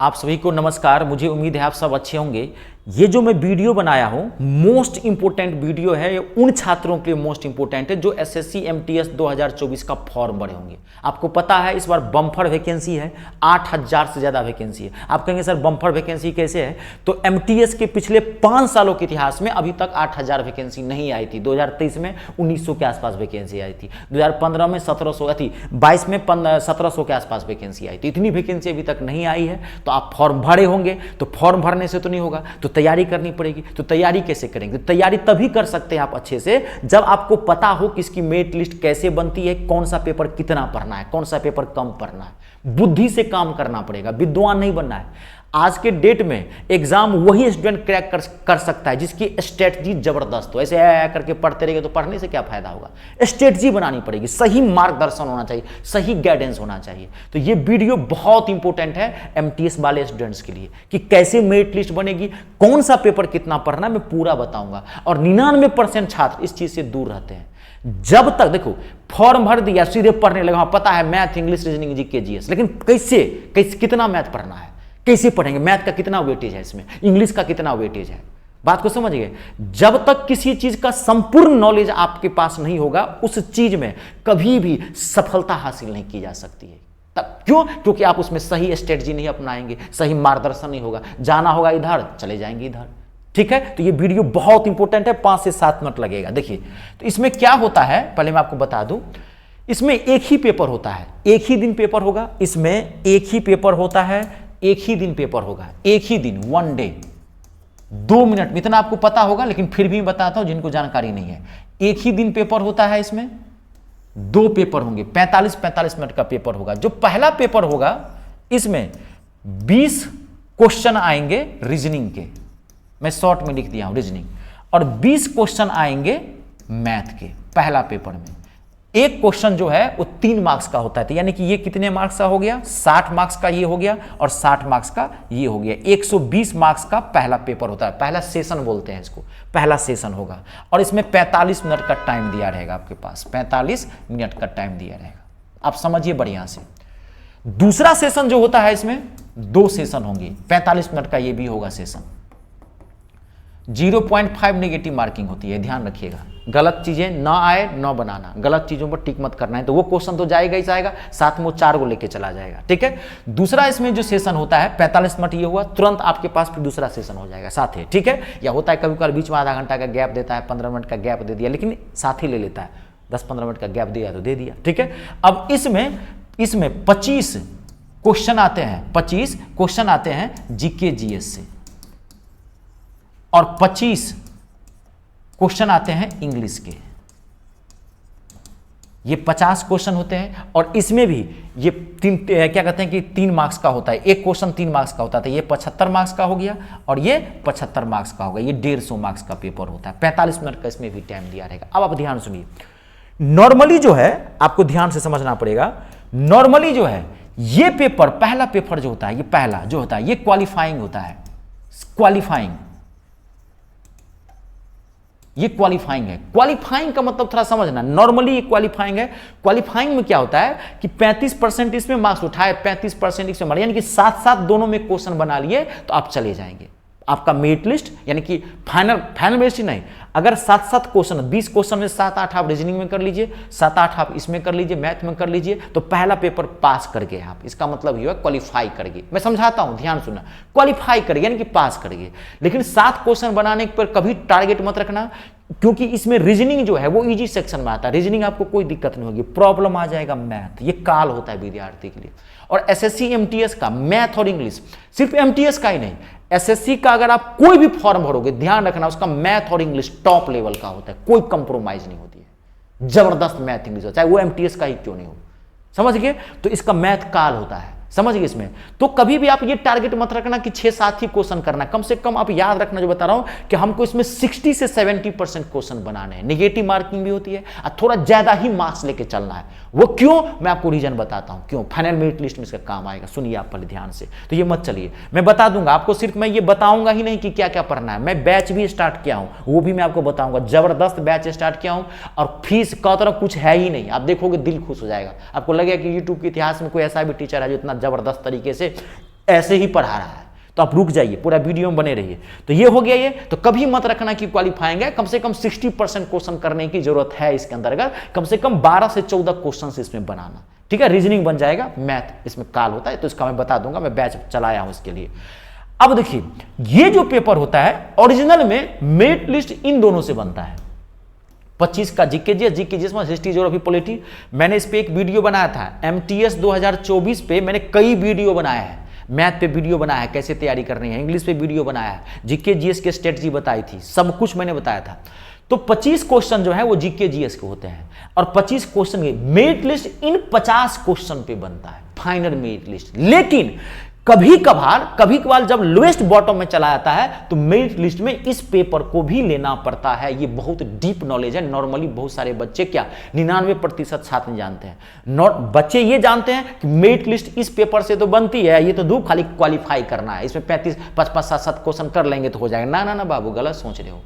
आप सभी को नमस्कार। मुझे उम्मीद है आप सब अच्छे होंगे। ये जो मैं वीडियो बनाया हूँ मोस्ट इंपोर्टेंट वीडियो है। ये उन छात्रों के लिए मोस्ट इंपोर्टेंट है जो एसएससी एमटीएस 2024 का फॉर्म भरे होंगे। आपको पता है इस बार बम्पर वैकेंसी है, 8000 से ज़्यादा वैकेंसी है। आप कहेंगे सर बम्पर वैकेंसी कैसे है? तो एमटीएस के पिछले 5 सालों के इतिहास में अभी तक 8000 वैकेंसी नहीं आई थी। 2023 में 1900 के आसपास वैकेंसी आई थी, 2015 में 1700 थी, 22 में 1700 के आसपास वैकेंसी आई थी। इतनी वैकेंसी अभी तक नहीं आई है। तो आप फॉर्म भरे होंगे, तो फॉर्म भरने से तो नहीं होगा, तो तैयारी करनी पड़ेगी। तो तैयारी कैसे करेंगे? तैयारी तभी कर सकते हैं आप अच्छे से जब आपको पता हो कि इसकी मेरिट लिस्ट कैसे बनती है, कौन सा पेपर कितना पढ़ना है, कौन सा पेपर कम पढ़ना है। बुद्धि से काम करना पड़ेगा, विद्वान नहीं बनना है। आज के डेट में एग्जाम वही स्टूडेंट क्रैक कर सकता है जिसकी स्ट्रेटजी जबरदस्त हो। ऐसे करके पढ़ते रहेंगे तो पढ़ने से क्या फायदा होगा? स्ट्रेटजी बनानी पड़ेगी, सही मार्गदर्शन होना चाहिए, सही गाइडेंस होना चाहिए। तो ये वीडियो बहुत इंपॉर्टेंट है एमटीएस वाले स्टूडेंट्स के लिए कि कैसे मेरिट लिस्ट बनेगी, कौन सा पेपर कितना पढ़ना, मैं पूरा बताऊंगा। और 99% छात्र इस चीज से दूर रहते हैं। जब तक देखो फॉर्म भर दिया सीधे पढ़ने लगा, हाँ पता है math, English, reasoning, GK, GS, लेकिन कैसे कितना मैथ पढ़ना है, कैसे पढ़ेंगे, मैथ का कितना वेटेज है इसमें, इंग्लिश का कितना वेटेज है, बात को समझ गए। जब तक किसी चीज का संपूर्ण नॉलेज आपके पास नहीं होगा उस चीज में कभी भी सफलता हासिल नहीं की जा सकती है। तब क्यों? क्योंकि आप उसमें सही स्ट्रेटजी नहीं अपनाएंगे, सही मार्गदर्शन नहीं होगा। जाना होगा इधर, चले जाएंगे इधर। ठीक है, तो ये वीडियो बहुत इंपॉर्टेंट है, 5 से 7 मिनट लगेगा। देखिए तो इसमें क्या होता है पहले मैं आपको बता दूं। इसमें एक ही पेपर होता है, एक ही दिन पेपर होगा। इसमें एक ही पेपर होता है, एक ही दिन पेपर होगा, एक ही दिन, 1 डे, 2 मिनट में। इतना आपको पता होगा लेकिन फिर भी बताता हूं जिनको जानकारी नहीं है। एक ही दिन पेपर होता है, इसमें 2 पेपर होंगे, 45-45 मिनट का पेपर होगा। जो पहला पेपर होगा इसमें 20 क्वेश्चन आएंगे रीजनिंग के, मैं शॉर्ट में लिख दिया हूं रीजनिंग, और 20 क्वेश्चन आएंगे मैथ के पहला पेपर में। एक क्वेश्चन जो है वो 3 मार्क्स का होता है, तो यानी कि ये कितने मार्क्स का हो गया? 60 मार्क्स का ये हो गया और 60 मार्क्स का ये हो गया। 120 मार्क्स का पहला पेपर होता है, पहला सेशन बोलते हैं इसको, पहला सेशन होगा। और इसमें 45 मिनट का टाइम दिया रहेगा आपके पास, 45 मिनट का टाइम दिया रहेगा। आप समझिए बढ़िया से। दूसरा सेशन जो होता है इसमें 2 सेशन होंगे, 45 मिनट का ये भी होगा सेशन। 0.5 नेगेटिव मार्किंग होती है, ध्यान रखिएगा। गलत चीजें ना आए, ना बनाना, गलत चीजों पर टिक मत करना है। तो वो क्वेश्चन तो जाएगा ही जाएगा, साथ में वो 4 को लेके चला जाएगा। ठीक है, दूसरा इसमें जो सेशन होता है 45 मिनट ये हुआ, तुरंत आपके पास फिर दूसरा सेशन हो जाएगा साथ ही। ठीक है, या होता है कभी कभी बीच में आधा घंटा का गैप देता है, 15 मिनट का गैप दे दिया, लेकिन साथ ही ले लेता है। 10-15 मिनट का गैप दिया तो दे दिया। ठीक है, अब इसमें 25 क्वेश्चन आते हैं, 25 क्वेश्चन आते हैं जीके जीएस से, और 25 क्वेश्चन आते हैं इंग्लिश के। ये 50 क्वेश्चन होते हैं। और इसमें भी ये क्या कहते हैं कि 3 मार्क्स का होता है। एक क्वेश्चन 3 मार्क्स का होता है, तो ये 75 मार्क्स का हो गया और ये 75 मार्क्स का होगा। ये 150 मार्क्स का पेपर होता है। 45 मिनट का इसमें भी टाइम दिया रहेगा। अब आप ध्यान सुनिए, नॉर्मली जो है आपको ध्यान से समझना पड़ेगा। नॉर्मली जो है ये पेपर, पहला पेपर जो होता है, ये पहला जो होता है ये क्वालिफाइंग होता है। क्वालिफाइंग, ये क्वालिफाइंग है। क्वालिफाइंग का मतलब थोड़ा समझना, नॉर्मली ये क्वालिफाइंग है। क्वालिफाइंग में क्या होता है कि 35% इसमें मार्क्स उठाए, 35% इसमें मारे, यानी कि साथ साथ दोनों में क्वेश्चन बना लिए तो आप चले जाएंगे। आपका मेरिट लिस्ट यानी कि फाइनल मेरिट लिस्ट नहीं, अगर 7-7 क्वेश्चन, 20 क्वेश्चन में 7-8 आप रीजनिंग में कर लीजिए, 7-8 आप इसमें कर लीजिए, मैथ में कर लीजिए, तो पहला पेपर पास कर गए आप। इसका मतलब ये है क्वालिफाई कर गए। मैं समझाता हूं, ध्यान सुनना, क्वालिफाई कर गए यानी कि पास कर गए। लेकिन 7 क्वेश्चन बनाने पर कभी टारगेट मत रखना, क्योंकि इसमें रीजनिंग जो है वो इजी सेक्शन में आता है। रीजनिंग आपको कोई दिक्कत नहीं होगी, प्रॉब्लम आ जाएगा मैथ, ये काल होता है विद्यार्थी के लिए। और एसएससी एमटीएस का मैथ और इंग्लिश, सिर्फ एमटीएस का ही नहीं, एसएससी का अगर आप कोई भी फॉर्म भरोगे, ध्यान रखना उसका मैथ और इंग्लिश टॉप लेवल का होता है, कोई कंप्रोमाइज नहीं होती है। जबरदस्त मैथ इंग्लिश होता है, चाहे वो एमटीएस का ही क्यों नहीं हो। समझ गए? तो इसका मैथ काल होता है, समझ गए इसमें। तो कभी भी आप ये टारगेट मत रखना कि 6-7 ही क्वेश्चन करना, कम से कम आप याद रखना जो बता रहा हूं कि हमको इसमें 60 से 70% क्वेश्चन बनाने हैं। नेगेटिव मार्किंग भी होती है और थोड़ा ज्यादा ही मार्क्स लेके चलना है। वो क्यों, मैं आपको रीजन बताता हूं क्यों। फाइनल मेरिट लिस्ट में इसका काम आएगा, सुनिए आप पहले ध्यान से। तो ये मत चलिए, मैं बता दूंगा आपको, सिर्फ मैं ये बताऊंगा ही नहीं कि क्या क्या पढ़ना है। मैं बैच भी स्टार्ट किया हूं, वो भी मैं आपको बताऊंगा। जबरदस्त बैच स्टार्ट किया हूं और फीस का तरफ कुछ है ही नहीं। आप देखोगे दिल खुश हो जाएगा, आपको लगेगा कि यूट्यूब के इतिहास में कोई ऐसा भी टीचर है जो इतना जबरदस्त तरीके से ऐसे ही पढ़ा रहा है, तो आप रुक जाइए, पूरा वीडियो में बने रहिए। तो ये हो गया ये। तो कभी मत रखना कि क्वालिफाइंग है, कम से कम 60% क्वेश्चन करने की जरूरत है इसके अंतर्गत, कम से कम 12 से 14 क्वेश्चन इसमें बनाना, ठीक है। रीजनिंग बन जाएगा, मैथ इसमें काल होता है, तो इसका मैं बता दूंगा, मैं बैच चलाया हूं इसके लिए। अब देखिए, ये जो पेपर होता है ओरिजिनल में मेरिट लिस्ट इन दोनों से बनता है। 25 का जीके जीएस में हिस्ट्री, ज्योग्राफी, पॉलिटी। मैंने इस पे एक वीडियो बनाया था एमटीएस 2024 पे, मैंने कई वीडियो बनाया है, मैथ पे वीडियो बनाया है, कैसे तैयारी करनी है, इंग्लिश पे वीडियो बनाया है, जीके जीएस के स्ट्रेटजी बताई थी, सब कुछ मैंने बताया था। तो 25 क्वेश्चन जो है वो जीके जीएस के होते हैं, और 25 क्वेश्चन की मेरिट लिस्ट इन 50 क्वेश्चन पे बनता है, फाइनल मेरिट लिस्ट। लेकिन कभी कभार जब लोएस्ट बॉटम में चला जाता है तो मेरिट लिस्ट में इस पेपर को भी लेना पड़ता है। ये बहुत डीप नॉलेज है, नॉर्मली बहुत सारे बच्चे, क्या 99% छात्र नहीं जानते हैं। बच्चे ये जानते हैं कि मेरिट लिस्ट इस पेपर से तो बनती है, ये तो धूप खाली क्वालिफाई करना है, इसमें 35, 55, 7 क्वेश्चन कर लेंगे तो हो जाएगा। ना ना ना बाबू, गलत सोच रहे हो।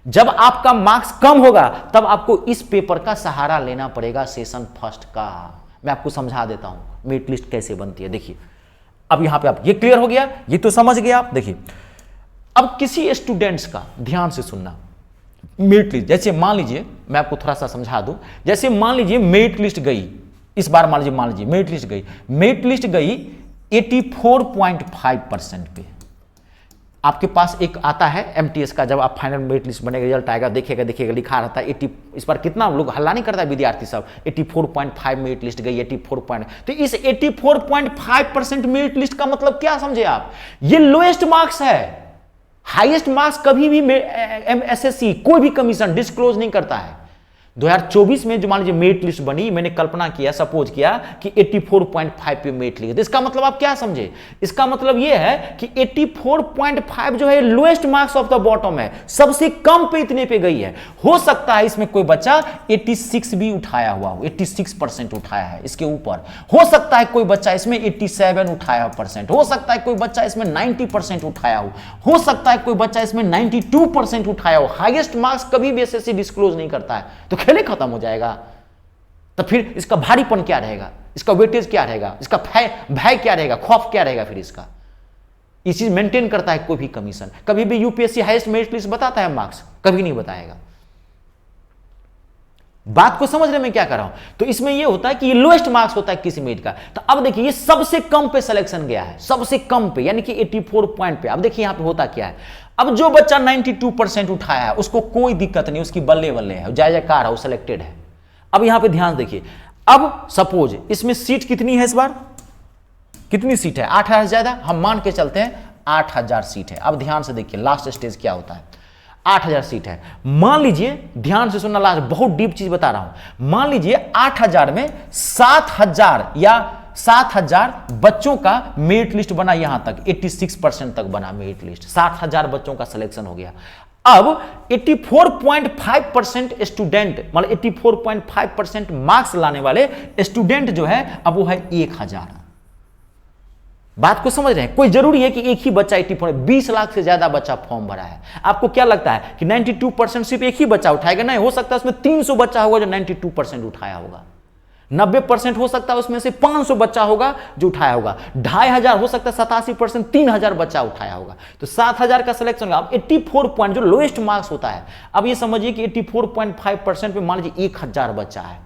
जब आपका मार्क्स कम होगा तब आपको इस पेपर का सहारा लेना पड़ेगा, सेशन फर्स्ट का। मैं आपको समझा देता हूं मेरिट लिस्ट कैसे बनती है। देखिए, अब यहां पे आप ये क्लियर हो गया, ये तो समझ गया आप। देखिए, अब किसी स्टूडेंट्स का ध्यान से सुनना, मेरिट लिस्ट, जैसे मान लीजिए, मैं आपको थोड़ा सा समझा दूं, जैसे मान लीजिए मेरिट लिस्ट गई इस बार, मान लीजिए मेरिट लिस्ट गई 84.5% पे। आपके पास एक आता है एमटीएस का, जब आप फाइनल मेरिट लिस्ट बनेगा, रिजल्ट आएगा, देखिएगा लिखा रहता है 80। इस बार कितना लोग हल्ला नहीं करता है विद्यार्थी सब, 84.5 मेरिट लिस्ट गई, 84 तो इस 84.5% मेरिट लिस्ट का मतलब क्या समझे आप? ये लोएस्ट मार्क्स है। हाईएस्ट मार्क्स कभी भी एसएससी कोई भी कमीशन डिस्क्लोज नहीं करता है। 2024 में जो मान लीजिए मेरिट लिस्ट बनी, मैंने कल्पना किया, सपोज किया कि 84.5 पे मेरिट लिखी, तो इसका मतलब आप क्या समझे? इसका मतलब यह है कि 84.5 जो है lowest marks of the bottom है, सबसे कम पे इतने पे गई है। हो सकता है इसमें कोई बच्चा 86 भी उठाया हुआ हो, 86% उठाया है इसके ऊपर। हो सकता है कोई बच्चा इसमें 87 उठाया परसेंट, हो सकता है कोई बच्चा इसमें 90% उठाया हो सकता है कोई बच्चा इसमें 92% उठाया हो। हाईएस्ट मार्क्स कभी भी एसएससी डिस्क्लोज नहीं करता है, तो खेले खत्म हो जाएगा। तो फिर इसका भारीपन क्या रहेगा, इसका वेटेज क्या रहेगा, इसका भय क्या रहेगा, खौफ क्या रहेगा? फिर इसका ये चीज मेंटेन करता है कोई भी कमीशन? कभी भी यूपीएससी हाईएस्ट मेरिट लिस्ट बताता है मार्क्स? कभी नहीं बताएगा। बात को समझ रहे मैं क्या कर रहा हूं? तो इसमें यह होता है कि ये लोएस्ट मार्क्स होता है किसी मेरिट का। तो अब देखिए, ये सबसे कम पे सिलेक्शन गया है, सबसे कम पे, यानी कि 84 पॉइंट पे। अब देखिए यहां पे होता क्या है, अब जो बच्चा 92% उठाया है उसको कोई दिक्कत नहीं, उसकी बल्ले बल्ले है, जय जयकार है, वो सिलेक्टेड है। अब यहां पे ध्यान देखिए, अब सपोज इसमें सीट कितनी है, इस बार कितनी सीट है? 8000 ज्यादा, हम मान के चलते हैं 8000 सीट है। अब ध्यान से देखिए लास्ट स्टेज क्या होता है। 8000 सीट है, मान लीजिए, ध्यान से सुनना, लास्ट बहुत डीप चीज बता रहा हूं। मान लीजिए 8000 में 7000 या 7000 बच्चों का मेरिट लिस्ट बना, यहां तक 86% तक बना मेरिट लिस्ट, 7000 बच्चों का सिलेक्शन हो गया। अब 84.5% स्टूडेंट, मतलब 84.5% मार्क्स लाने वाले स्टूडेंट जो है, अब वो है 1000। बात को समझ रहे हैं? कोई जरूरी है कि एक ही बच्चा 84, 20 लाख से ज्यादा बच्चा फॉर्म भरा है। आपको क्या लगता है कि 92% सिर्फ एक ही बच्चा उठाएगा? नहीं, हो सकता है उसमें 300 बच्चा होगा जो 92% उठाया होगा, 90% हो सकता है उसमें से 500 बच्चा होगा जो उठाया होगा, 2500 हो सकता है 87%, 3000 बच्चा उठाया होगा, तो 7000 का सिलेक्शन होगा। अब 84 पॉइंट जो लोएस्ट मार्क्स होता है, अब ये समझिए कि 84.5% पे मान लीजिए 1000 बच्चा है।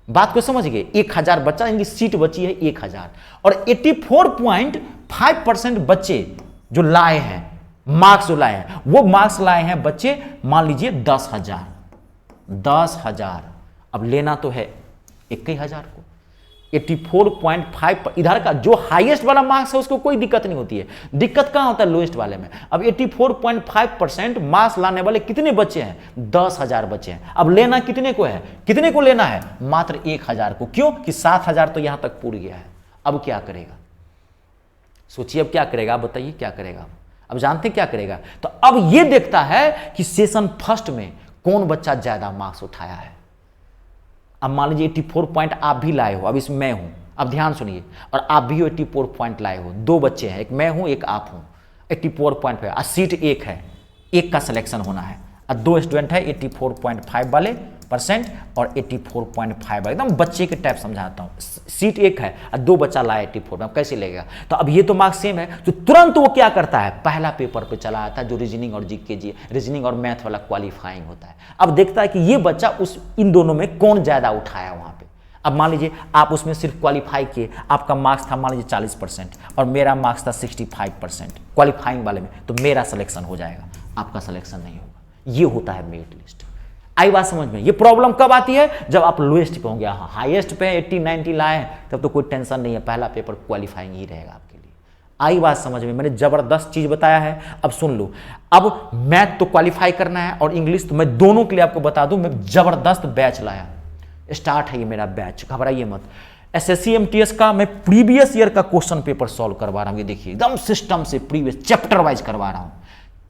बात को समझ गए? 1000 बच्चा, इनकी सीट बची है 1000, और 84.5% बच्चे जो लाए हैं, मार्क्स जो लाए हैं, वो मार्क्स लाए हैं बच्चे मान लीजिए 10,000। अब लेना तो है 21,000 को। 84.5 इधर का जो हाईएस्ट वाला मार्क्स है उसको कोई दिक्कत नहीं होती है, दिक्कत कहां होता है? लोएस्ट वाले में। अब 84.5% मार्क्स लाने वाले कितने बच्चे हैं? 10,000 बच्चे हैं। अब लेना कितने को है? कितने को लेना है? मात्र 1000 को। क्यों? कि 7000 तो यहां तक पूर गया है। अब क्या करेगा? सोचिए अब क्या करेगा, आप बताइए क्या करेगा? अब जानते क्या करेगा? तो अब यह देखता है कि सेशन फर्स्ट में कौन बच्चा ज्यादा मार्क्स उठाया है। अब मान लीजिए 84 पॉइंट आप भी लाए हो, अब इसमें मैं हूं, अब ध्यान सुनिए, और आप भी 84 पॉइंट लाए हो, 2 बच्चे हैं, एक मैं हूं एक आप हूं, 84 पॉइंट पे, सीट एक है, एक का सिलेक्शन होना है, और 2 स्टूडेंट है 84.5 वाले, 84% और 84.5, एकदम बच्चे के टाइप समझाता हूँ। सीट एक है और 2 बच्चा लाया 84 में, कैसे लेगा? तो अब ये तो मार्क्स सेम है, तो तुरंत वो क्या करता है, पहला पेपर पे चला आता है जो रीजनिंग और जीके जी, रीजनिंग और मैथ वाला क्वालिफाइंग होता है। अब देखता है कि ये बच्चा इन दोनों में कौन ज़्यादा उठाया वहाँ पे। अब मान लीजिए आप उसमें सिर्फ क्वालिफाई किए, आपका मार्क्स था मान लीजिए 40% और मेरा मार्क्स था 65% क्वालिफाइंग वाले में, तो मेरा सिलेक्शन हो जाएगा, आपका सिलेक्शन नहीं होगा। ये होता है मेरिट लिस्ट। आई बात समझ में? ये प्रॉब्लम कब आती है? जब आप लोएस्ट पे होंगे। हाँ, हाईएस्ट पे 80-90 लाए हैं तब तो कोई टेंशन नहीं है, पहला पेपर क्वालिफाइंग ही रहेगा आपके लिए। आई बात समझ में? मैंने जबरदस्त चीज बताया है। अब सुन लो, अब मैथ तो क्वालिफाई करना है और इंग्लिश तो मैं दोनों के लिए आपको बता दूं, मैं जबरदस्त बैच लाया, स्टार्ट है ये मेरा बैच, घबराइए मत। एसएससी एमटीएस का मैं प्रीवियस ईयर का क्वेश्चन पेपर सॉल्व करवा रहा हूँ। ये देखिए एकदम सिस्टम से प्रीवियस चैप्टर वाइज करवा रहा हूँ।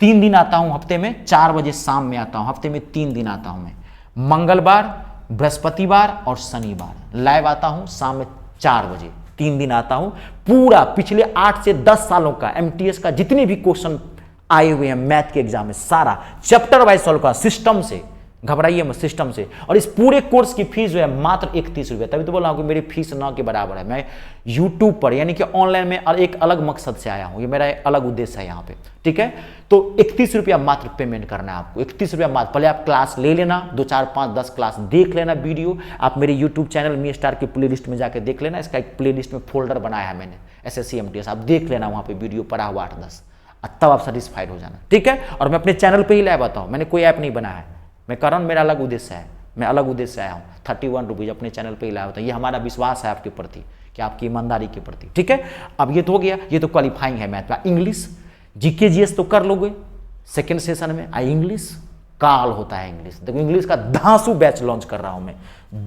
3 दिन आता हूँ हफ्ते में, 4 बजे शाम में आता हूँ, हफ्ते में 3 दिन आता हूँ मैं, मंगलवार, बृहस्पतिवार और शनिवार लाइव आता हूँ शाम में 4 बजे। 3 दिन आता हूँ, पूरा पिछले 8 से 10 सालों का एमटीएस का जितने भी क्वेश्चन आए हुए हैं मैथ के एग्जाम में सारा चैप्टर वाइज सॉल्व का सिस्टम से, घबराइए मत, सिस्टम से। और इस पूरे कोर्स की फीस जो है मात्र 31 रुपये। तभी तो बोल रहा हूँ कि मेरी फीस ना के बराबर है। मैं यूट्यूब पर यानी कि ऑनलाइन में एक अलग मकसद से आया हूँ, ये मेरा अलग उद्देश्य है यहाँ पे, ठीक है। तो 31 रुपया मात्र पेमेंट करना है आपको, 31 रुपया मात्र। पहले आप क्लास ले लेना, 2, 4, 5, 10 क्लास देख लेना वीडियो। आप मेरे यूट्यूब चैनल मी स्टार की प्ले लिस्ट में जाकर देख लेना, इसका एक प्ले लिस्ट में फोल्डर बनाया है मैंने एसएससी एमटीएस, आप देख लेना वहाँ पे वीडियो पड़ा हुआ 8-10, तब आप सेटिस्फाइड हो जाना, ठीक है। और मैं अपने चैनल पर ही लाइव आता हूँ, मैंने कोई ऐप नहीं बनाया है, मैं कारण मेरा अलग उद्देश्य है, मैं अलग उद्देश्य से आया हूँ। 31 रुपीज़ अपने चैनल पे ही लाया होता है। ये हमारा विश्वास है आपके प्रति, कि आपकी ईमानदारी के प्रति, ठीक है। अब ये तो हो गया, ये तो क्वालिफाइंग है मैथ का। इंग्लिश जीके जीएस तो कर लोगे सेकेंड सेशन में। इंग्लिश काल होता है इंग्लिश। देखो इंग्लिश का धांसू बैच लॉन्च कर रहा हूँ मैं,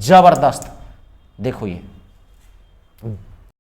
जबरदस्त। देखो ये